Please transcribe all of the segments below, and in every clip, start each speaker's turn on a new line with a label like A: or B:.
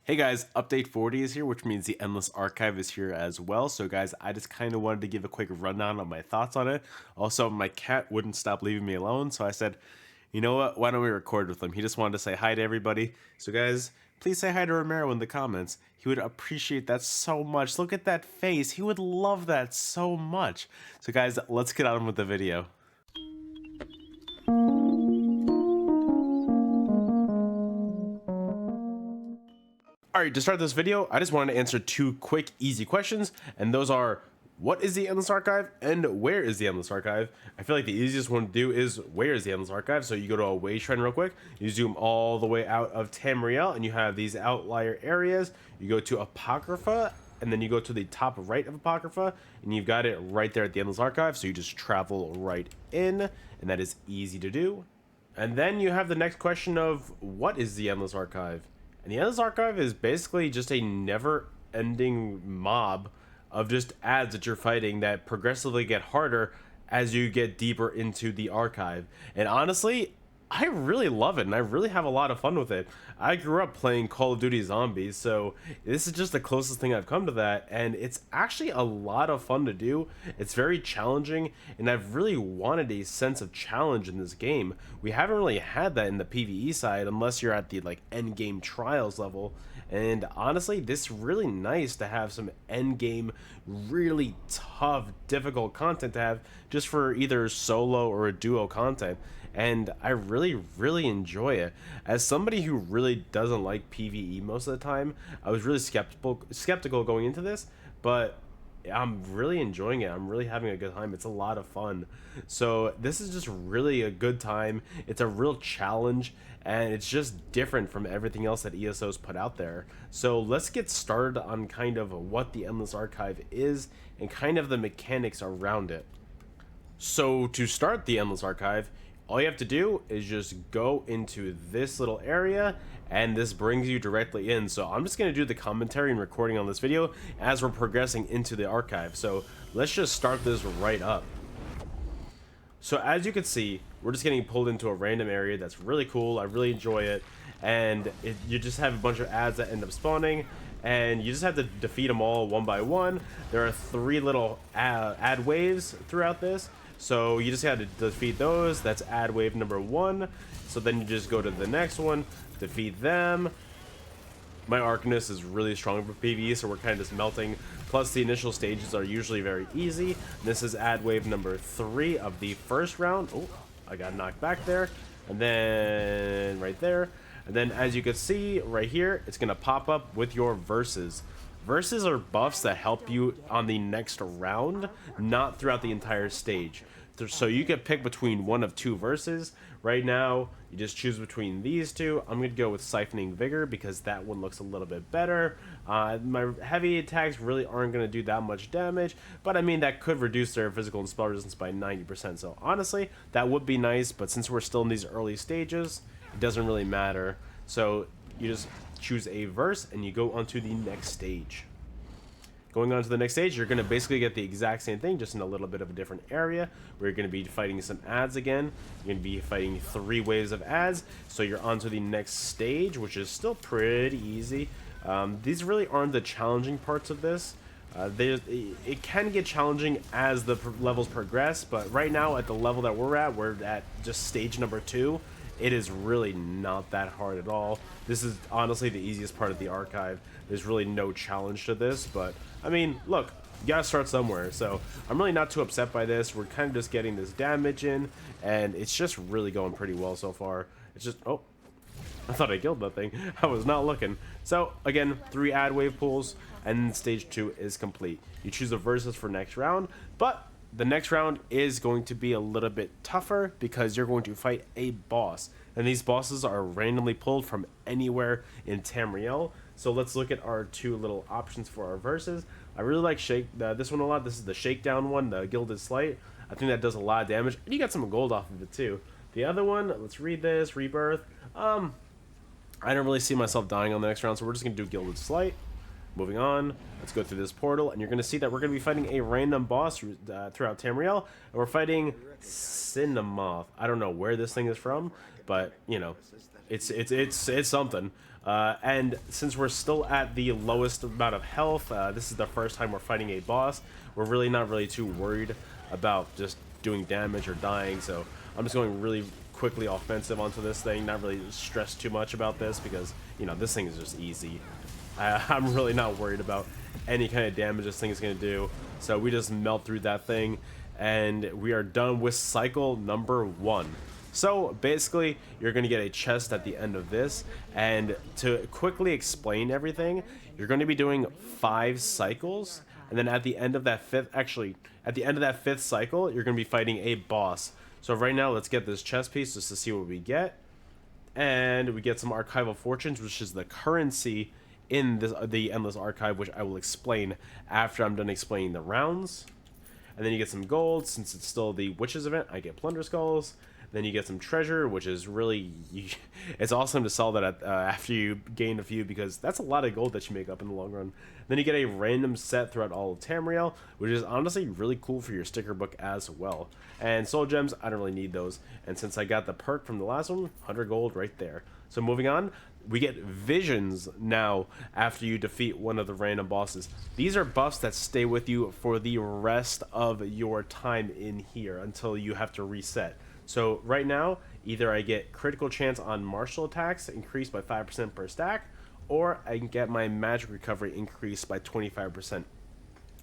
A: Hey guys, update 40 is here, which means the Endless Archive is here as well. So guys, I just kind of wanted to give a quick rundown of my thoughts on it. Also, my cat wouldn't stop leaving me alone, so I said, you know what, why don't we record with him? He just wanted to say hi to everybody. So guys, please say hi to Romero in the comments. He would appreciate that so much. Look at that face. He would love that so much. So guys, let's get on with the video. Alright, to start this video, I just wanted to answer two quick, easy questions, and those are, what is the Endless Archive, and where is the Endless Archive? I feel like the easiest one to do is, where is the Endless Archive? So you go to a way trend real quick, you zoom all the way out of Tamriel, and you have these outlier areas. You go to Apocrypha, and then you go to the top right of Apocrypha, and you've got it right there at the Endless Archive, so you just travel right in, and that is easy to do. And then you have the next question of, what is the Endless Archive? And the Endless Archive is basically just a never-ending mob of just ads that you're fighting that progressively get harder as you get deeper into the archive. And honestly, I really love it, and I really have a lot of fun with it. I grew up playing Call of Duty Zombies, so this is just the closest thing I've come to that, and it's actually a lot of fun to do. It's very challenging, and I've really wanted a sense of challenge in this game. We haven't really had that in the PvE side unless you're at the like end game trials level. And honestly, this is really nice to have some end game, really tough, difficult content to have just for either solo or a duo content. And I really enjoy it. As somebody who really doesn't like PvE most of the time, I was really skeptical going into this, but I'm really enjoying it. I'm really having a good time. It's a lot of fun. So this is just really a good time. It's a real challenge, and it's just different from everything else that ESO's put out there. So let's get started on kind of what the Endless Archive is and kind of the mechanics around it. So to start the Endless Archive, all you have to do is just go into this little area, and this brings you directly in. So I'm just going to do the commentary and recording on this video as we're progressing into the archive. So let's just start this right up. So as you can see, we're just getting pulled into a random area that's really cool. I really enjoy it. And you just have a bunch of ads that end up spawning, and you just have to defeat them all one by one. There are three little ad waves throughout this. So you just have to defeat those. That's ad wave number 1. So then you just go to the next one, defeat them. My Arcanist is really strong for PvE, so we're kind of just melting. Plus the initial stages are usually very easy. This is ad wave number 3 of the first round. Oh, I got knocked back there. And then right there. And then as you can see right here, it's going to pop up with your verses. Verses are buffs that help you on the next round, not throughout the entire stage. So you can pick between one of two verses. Right now, you just choose between these two. I'm going to go with Siphoning Vigor because that one looks a little bit better. My heavy attacks really aren't going to do that much damage, but I mean, that could reduce their physical and spell resistance by 90%. So honestly, that would be nice, but since we're still in these early stages, it doesn't really matter. So you just choose a verse and you go onto the next stage. Going on to the next stage, you're going to basically get the exact same thing, just in a little bit of a different area, where you're going to be fighting some ads again. You're going to be fighting 3 waves of ads, so you're on to the next stage, which is still pretty easy. These really aren't the challenging parts of this. It can get challenging as the levels progress, but right now at the level that we're at just stage number 2. It is really not that hard at all. This is honestly the easiest part of the archive. There's really no challenge to this, but I mean, look, you gotta start somewhere. So I'm really not too upset by this. We're kind of just getting this damage in, and it's just really going pretty well so far. It's just, oh, I thought I killed that thing. I was not looking. So again, 3 ad wave pools, and stage 2 is complete. You choose the verses for next round, but the next round is going to be a little bit tougher because you're going to fight a boss. And these bosses are randomly pulled from anywhere in Tamriel. So let's look at our 2 little options for our verses. I really like this one a lot. This is the Shakedown one, the Gilded Slight. I think that does a lot of damage. And you got some gold off of it too. The other one, let's read this, Rebirth. I don't really see myself dying on the next round, so we're just going to do Gilded Slight. Moving on, let's go through this portal, and you're going to see that we're going to be fighting a random boss throughout Tamriel, and we're fighting Cinemoth. I don't know where this thing is from, but you know, it's something. And since we're still at the lowest amount of health, this is the first time we're fighting a boss. We're really not too worried about just doing damage or dying, so I'm just going really quickly offensive onto this thing, not really stressed too much about this because, you know, this thing is just easy. I'm really not worried about any kind of damage this thing is going to do, so we just melt through that thing, and we are done with cycle number 1. So basically, you're going to get a chest at the end of this, and to quickly explain everything, you're going to be doing 5 cycles, and then at the end of that fifth cycle, you're going to be fighting a boss. So right now, let's get this chest piece just to see what we get. And we get some archival fortunes, which is the currency in the Endless Archive, which I will explain after I'm done explaining the rounds. And then you get some gold, since it's still the Witches event, I get Plunder Skulls. Then you get some treasure, which is really, it's awesome to sell that after you gain a few, because that's a lot of gold that you make up in the long run. Then you get a random set throughout all of Tamriel, which is honestly really cool for your sticker book as well. And soul gems, I don't really need those. And since I got the perk from the last one, 100 gold right there. So moving on, we get visions now after you defeat one of the random bosses. These are buffs that stay with you for the rest of your time in here until you have to reset. So right now, either I get critical chance on martial attacks increased by 5% per stack, or I can get my magic recovery increased by 25%.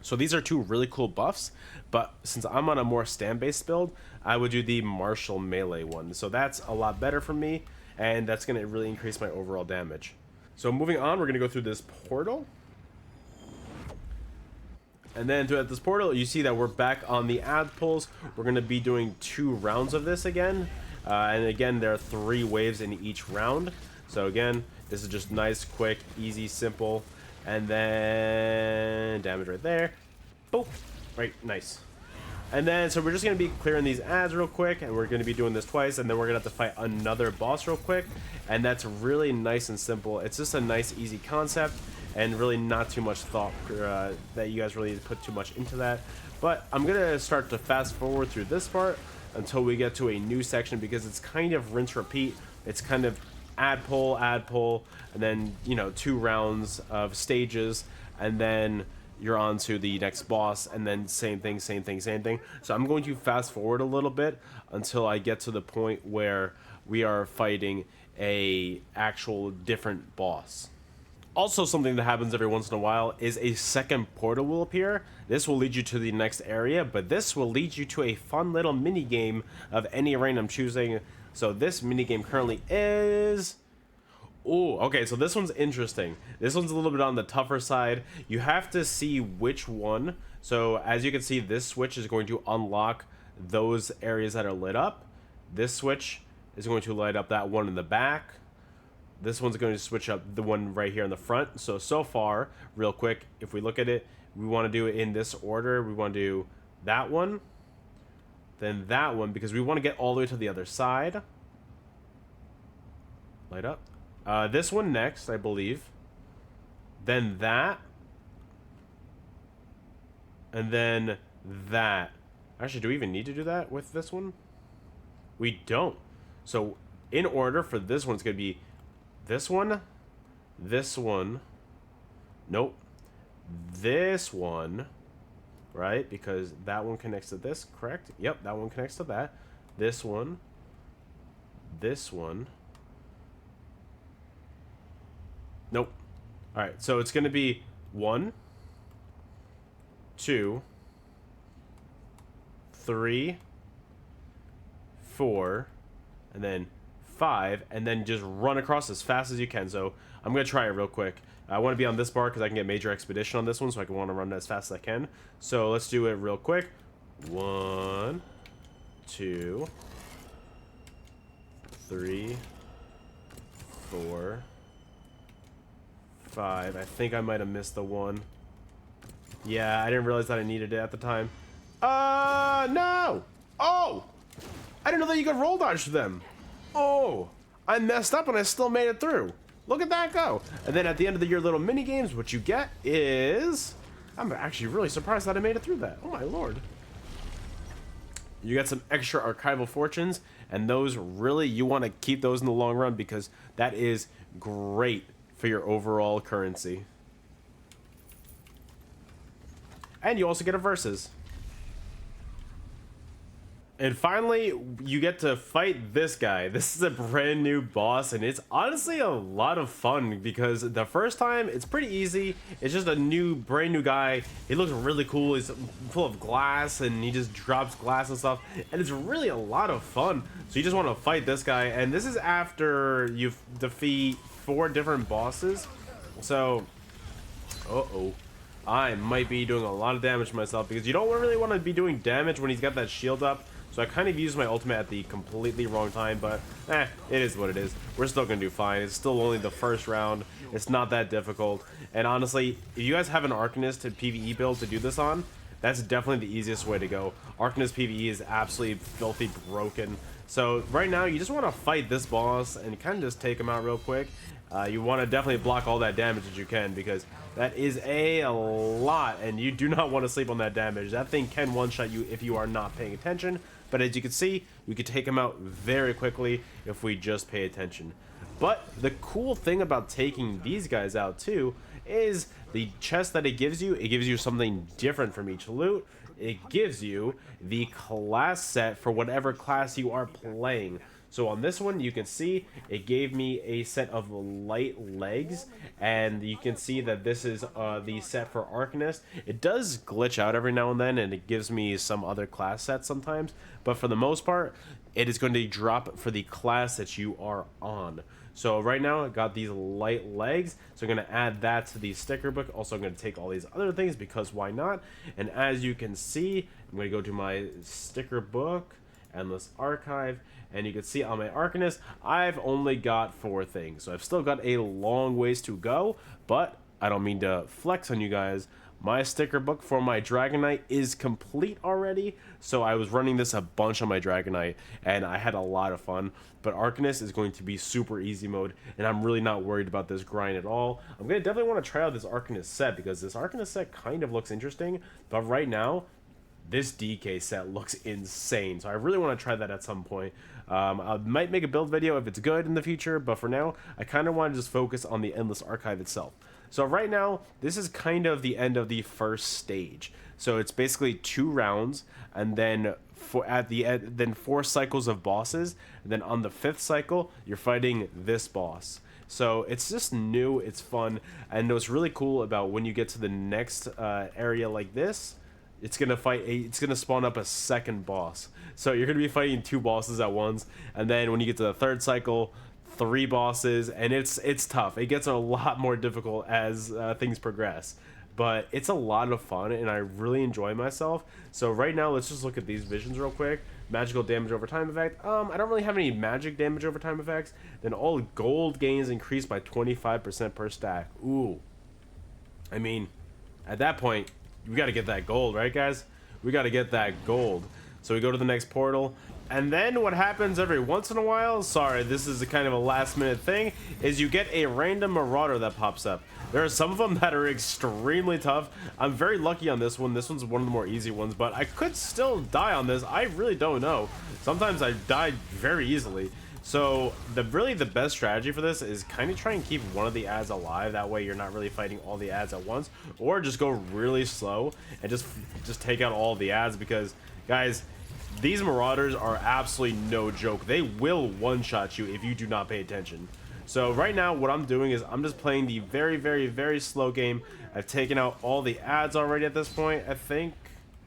A: So these are 2 really cool buffs, but since I'm on a more stand-based build, I would do the martial melee one. So that's a lot better for me, and that's going to really increase my overall damage. So moving on, we're going to go through this portal. And then throughout this portal, you see that we're back on the ad pulls. We're going to be doing 2 rounds of this again. And again, there are 3 waves in each round. So again, this is just nice, quick, easy, simple. And then damage right there. Boop. Right, nice. And then, so we're just going to be clearing these ads real quick. And we're going to be doing this twice. And then we're going to have to fight another boss real quick. And that's really nice and simple. It's just a nice, easy concept. And really not too much thought that you guys really put too much into that. But I'm going to start to fast forward through this part until we get to a new section, because it's kind of rinse repeat. It's kind of ad pull, and then, you know, 2 rounds of stages, and then you're on to the next boss, and then same thing. So I'm going to fast forward a little bit until I get to the point where we are fighting a actual different boss. Also, something that happens every once in a while is a second portal will appear. This will lead you to the next area, but this will lead you to a fun little mini game of any random choosing. So this mini game currently is... Oh, okay, so this one's interesting. This one's a little bit on the tougher side. You have to see which one. So as you can see, this switch is going to unlock those areas that are lit up. This switch is going to light up that one in the back. This one's going to switch up the one right here in the front. So far, real quick, if we look at it, we want to do it in this order. We want to do that one, then that one, because we want to get all the way to the other side. Light up. This one next, I believe. Then that. And then that. Actually, do we even need to do that with this one? We don't. So, in order for this one, it's going to be this one, nope, this one, right? Because that one connects to this, correct? Yep, that one connects to that. This one, nope. All right, so it's going to be 1, 2, 3, 4, and then 5, and then just run across as fast as you can. So I'm going to try it real quick. I want to be on this bar because I can get Major Expedition on this one, so I can want to run as fast as I can. So let's do it real quick. 1, 2, 3, 4, 5. I think I might have missed the one. Yeah, I didn't realize that I needed it at the time. No! Oh! I didn't know that you could roll dodge them. Oh, I messed up and I still made it through. Look at that go. And then at the end of your little mini games, what you get is... I'm actually really surprised that I made it through that. Oh my lord. You get some extra archival fortunes, and those really, you want to keep those in the long run because that is great for your overall currency. And you also get a versus. And finally, you get to fight this guy. This is a brand new boss, and it's honestly a lot of fun because the first time it's pretty easy. It's just a brand new guy. He looks really cool. He's full of glass, and he just drops glass and stuff. And it's really a lot of fun. So you just want to fight this guy, and this is after you defeat 4 different bosses. So, I might be doing a lot of damage to myself because you don't really want to be doing damage when he's got that shield up. So I kind of used my ultimate at the completely wrong time, but it is what it is. We're still going to do fine. It's still only the first round. It's not that difficult. And honestly, if you guys have an Arcanist to PvE build to do this on, that's definitely the easiest way to go. Arcanist PvE is absolutely filthy broken. So right now, you just want to fight this boss and kind of just take him out real quick. You want to definitely block all that damage that you can because that is a lot, and you do not want to sleep on that damage. That thing can one-shot you if you are not paying attention. But as you can see, we could take him out very quickly if we just pay attention. But the cool thing about taking these guys out too is the chest that it gives you something different from each loot. It gives you the class set for whatever class you are playing. So on this one, you can see it gave me a set of light legs, and you can see that this is the set for Arcanist. It does glitch out every now and then, and it gives me some other class sets sometimes, but for the most part, it is going to drop for the class that you are on. So right now, I got these light legs, so I'm going to add that to the sticker book. Also, I'm going to take all these other things because why not? And as you can see, I'm going to go to my sticker book, Endless Archive, and you can see on my Arcanist, I've only got 4 things. So I've still got a long ways to go, but I don't mean to flex on you guys. My sticker book for my Dragonite is complete already, so I was running this a bunch on my Dragonite, and I had a lot of fun. But Arcanist is going to be super easy mode, and I'm really not worried about this grind at all. I'm going to definitely want to try out this Arcanist set, because this Arcanist set kind of looks interesting, but right now, this DK set looks insane, so I really want to try that at some point. I might make a build video if it's good in the future, but for now, I kind of want to just focus on the Endless Archive itself. So right now, this is kind of the end of the first stage. So it's basically 2 rounds, and then at the end, then 4 cycles of bosses, and then on the 5th cycle, you're fighting this boss. So it's just new, it's fun, and what's really cool about when you get to the next area like this, it's gonna spawn up a second boss. So you're gonna be fighting 2 bosses at once, and then when you get to the 3rd cycle, 3 bosses, and it's tough. It gets a lot more difficult as things progress, but it's a lot of fun, and I really enjoy myself. So right now, let's just look at these visions real quick. Magical damage over time effect. I don't really have any magic damage over time effects. Then all gold gains increased by 25% per stack. Ooh, I mean, at that point, we got to get that gold, right, guys? We got to get that gold. So we go to the next portal, and then what happens every once in a while, sorry, this is a kind of a last minute thing, is you get a random marauder that pops up. There are some of them that are extremely tough. I'm very lucky on this one. This one's one of the more easy ones, but I could still die on this. I really don't know. Sometimes I die very easily. So really the best strategy for this is kind of try and keep one of the ads alive. That way you're not really fighting all the ads at once, or just go really slow and just take out all the ads, because guys, these marauders are absolutely no joke. They will one-shot you if you do not pay attention. So right now what I'm doing is I'm just playing the very slow game. I've taken out all the ads already at this point, I think.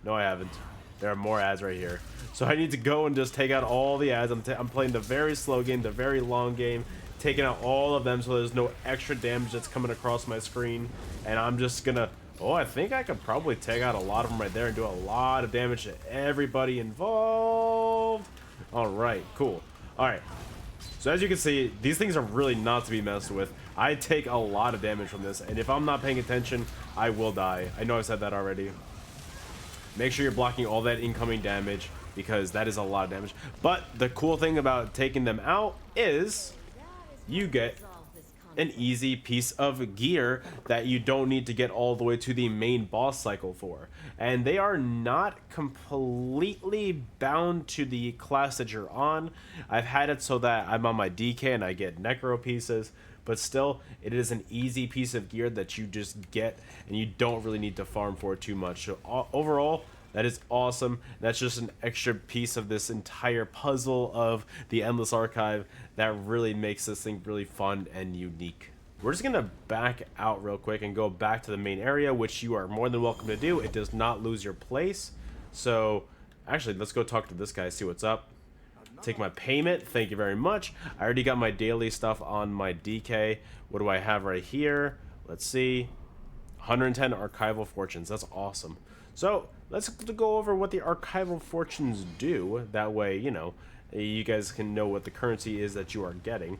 A: No, I haven't. There are more ads right here. So I need to go and just take out all the ads. I'm playing the very slow game, the very long game, taking out all of them so there's no extra damage that's coming across my screen. And I'm just gonna, I think I could probably take out a lot of them right there and do a lot of damage to everybody involved. All right, cool. All right. So as you can see, these things are really not to be messed with. I take a lot of damage from this, and if I'm not paying attention, I will die. I know I've said that already. Make sure you're blocking all that incoming damage, because that is a lot of damage. But the cool thing about taking them out is you get an easy piece of gear that you don't need to get all the way to the main boss cycle for. And they are not completely bound to the class that you're on. I've had it so that I'm on my DK and I get necro pieces, but still, it is an easy piece of gear that you just get and you don't really need to farm for it too much. So overall, that is awesome. That's just an extra piece of this entire puzzle of the Endless Archive that really makes this thing really fun and unique. We're just gonna back out real quick and go back to the main area, which you are more than welcome to do. It does not lose your place. So actually, let's go talk to this guy, see what's up. Take my payment, thank you very much. I already got my daily stuff on my DK. What do I have right here? Let's see, 110 archival fortunes. That's awesome. So let's go over what the archival fortunes do. That way, you know, you guys can know what the currency is that you are getting.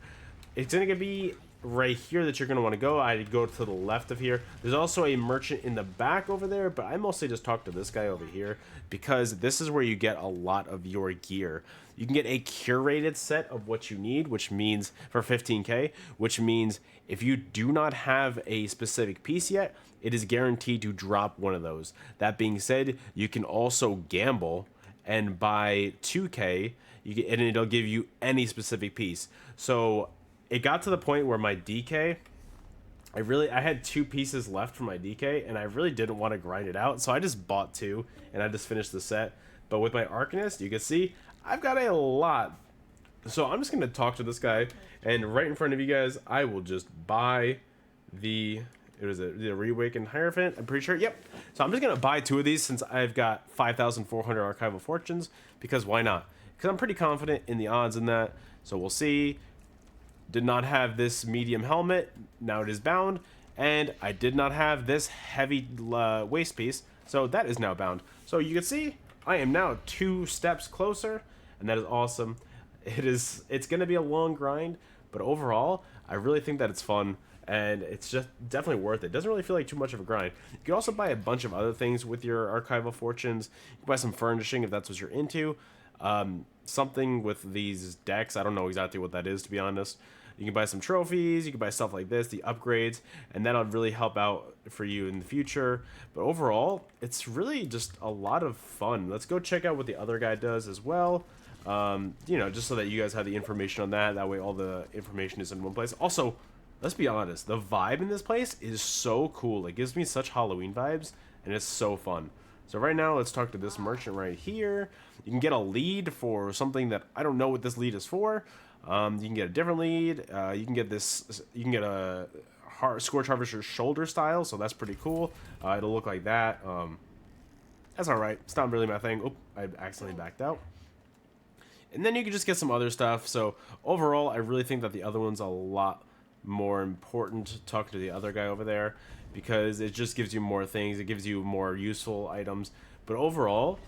A: It's going to be right here that you're going to want to go. I go to the left of here. There's also a merchant in the back over there, but I mostly just talk to this guy over here because this is where you get a lot of your gear. You can get a curated set of what you need, which means for 15k, which means if you do not have a specific piece yet, it is guaranteed to drop one of those. That being said, you can also gamble and buy 2k, and it'll give you any specific piece. So it got to the point where my DK, I had 2 pieces left for my DK, and I really didn't want to grind it out, so I just bought 2, and I just finished the set. But with my Arcanist, you can see, I've got a lot. So I'm just going to talk to this guy, and right in front of you guys, I will just buy the Reawakened Hierophant, I'm pretty sure, yep. So I'm just going to buy 2 of these since I've got 5,400 archival fortunes, because why not? Because I'm pretty confident in the odds in that, so we'll see. Did not have this medium helmet, now it is bound, and I did not have this heavy waist piece, so that is now bound. So you can see I am now 2 steps closer, and that is awesome. It's going to be a long grind, but overall I really think that it's fun, and it's just definitely worth it. It doesn't really feel like too much of a grind. You can also buy a bunch of other things with your archival fortunes. You can buy some furnishing if that's what you're into. Something with these decks, I don't know exactly what that is, to be honest. You can buy some trophies, you can buy stuff like this, the upgrades, and that'll really help out for you in the future. But overall, it's really just a lot of fun. Let's go check out what the other guy does as well. You know, just so that you guys have the information on that. That way all the information is in one place. Also, let's be honest, the vibe in this place is so cool. It gives me such Halloween vibes, and it's so fun. So right now, let's talk to this merchant right here. You can get a lead for something that I don't know what this lead is for. You can get a different lead. You can get this. You can get a Scorch Harvester's shoulder style, so that's pretty cool. It'll look like that. That's all right. It's not really my thing. Oh, I accidentally backed out. And then you can just get some other stuff. So overall, I really think that the other one's a lot more important. Talking to the other guy over there, because it just gives you more things. It gives you more useful items. But overall,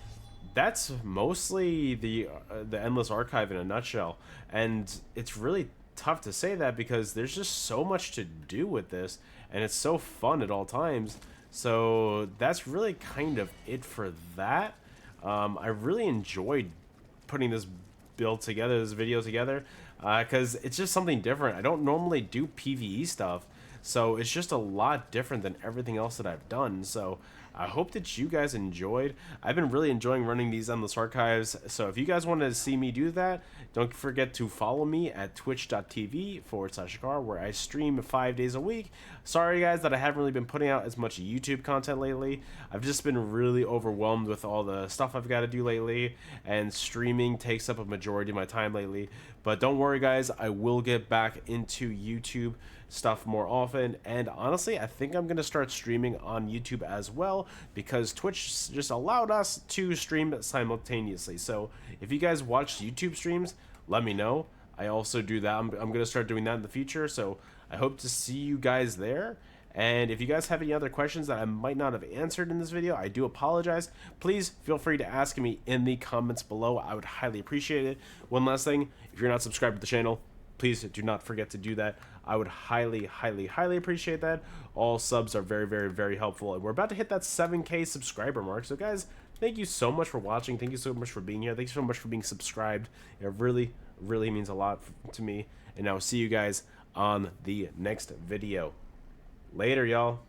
A: that's mostly the Endless Archive in a nutshell. And it's really tough to say that because there's just so much to do with this, and it's so fun at all times. So that's really kind of it for that. I really enjoyed putting this build together, this video together, because it's just something different. I don't normally do PvE stuff, so it's just a lot different than everything else that I've done. So I hope that you guys enjoyed. I've been really enjoying running these Endless Archives, so if you guys want to see me do that, don't forget to follow me at twitch.tv/Sekaar, where I stream 5 days a week. Sorry guys that I haven't really been putting out as much YouTube content lately. I've just been really overwhelmed with all the stuff I've got to do lately, and streaming takes up a majority of my time lately. But don't worry guys, I will get back into YouTube stuff more often, and honestly I think I'm gonna start streaming on YouTube as well, because Twitch just allowed us to stream simultaneously. So if you guys watch YouTube streams, let me know. I also do that. I'm gonna start doing that in the future, so I hope to see you guys there. And if you guys have any other questions that I might not have answered in this video, I do apologize. Please feel free to ask me in the comments below. I would highly appreciate it. One last thing, if you're not subscribed to the channel, please do not forget to do that. I would highly, highly, highly appreciate that. All subs are very, very, very helpful. And we're about to hit that 7K subscriber mark. So guys, thank you so much for watching. Thank you so much for being here. Thank you so much for being subscribed. It really, really means a lot to me. And I'll see you guys on the next video. Later, y'all.